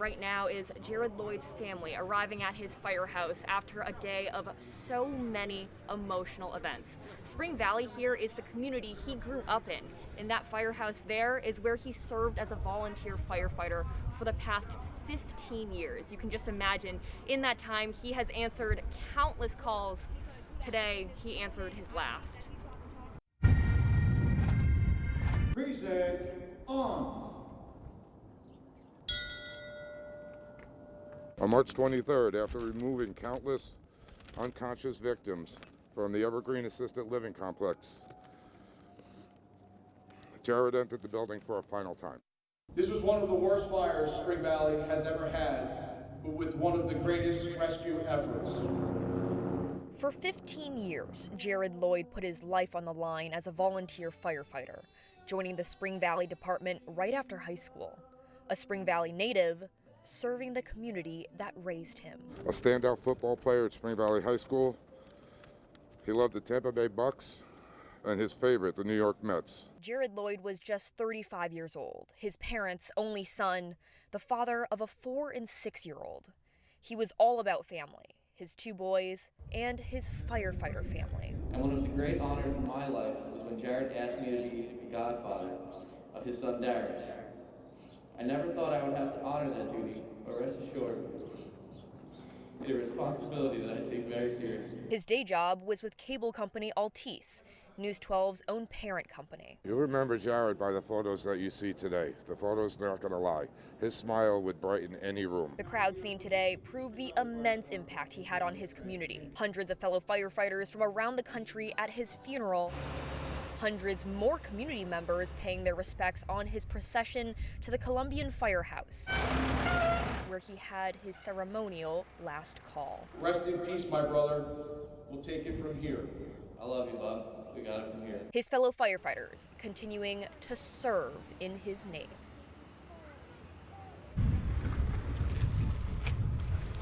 Right now is Jared Lloyd's family arriving at his firehouse after a day of so many emotional events. Spring Valley here is the community he grew up in. And that firehouse there is where he served as a volunteer firefighter for the past 15 years. You can just imagine, in that time, he has answered countless calls. Today, he answered his last. Present arms. On March 23rd, after removing countless unconscious victims from the Evergreen Assisted Living Complex, Jared entered the building for a final time. This was one of the worst fires Spring Valley has ever had, but with one of the greatest rescue efforts. For 15 years, Jared Lloyd put his life on the line as a volunteer firefighter, joining the Spring Valley Department right after high school. A Spring Valley native, serving the community that raised him. A standout football player at Spring Valley High School, he loved the Tampa Bay Bucks and his favorite, the New York Mets. Jared Lloyd was just 35 years old, his parents' only son, the father of a 4- and 6-year-old. He was all about family, his 2 boys, and his firefighter family. And one of the great honors in my life was when Jared asked me to be the godfather of his son Darius. I never thought I would have to honor that duty, but rest assured, it's a responsibility that I take very seriously. His day job was with cable company Altice, News 12's own parent company. You'll remember Jared by the photos that you see today. The photos, they're not going to lie. His smile would brighten any room. The crowd seen today proved the immense impact he had on his community. Hundreds of fellow firefighters from around the country at his funeral. Hundreds more community members paying their respects on his procession to the Columbian Firehouse, where he had his ceremonial last call. Rest in peace, my brother. We'll take it from here. I love you, bub. We got it from here. His fellow firefighters continuing to serve in his name.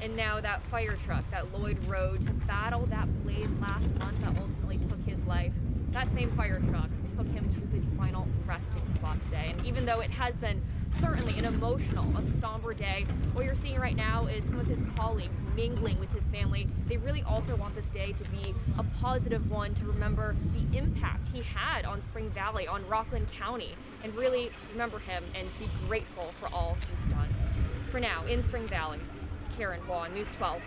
And now that fire truck that Lloyd rode to battle that blaze last month that ultimately took his life, that same fire truck took him to his final resting spot today. And even though it has been certainly an emotional, a somber day, what you're seeing right now is some of his colleagues mingling with his family. They really also want this day to be a positive one, to remember the impact he had on Spring Valley, on Rockland County, and really remember him and be grateful for all he's done. For now, in Spring Valley, Karen Hua, News 12.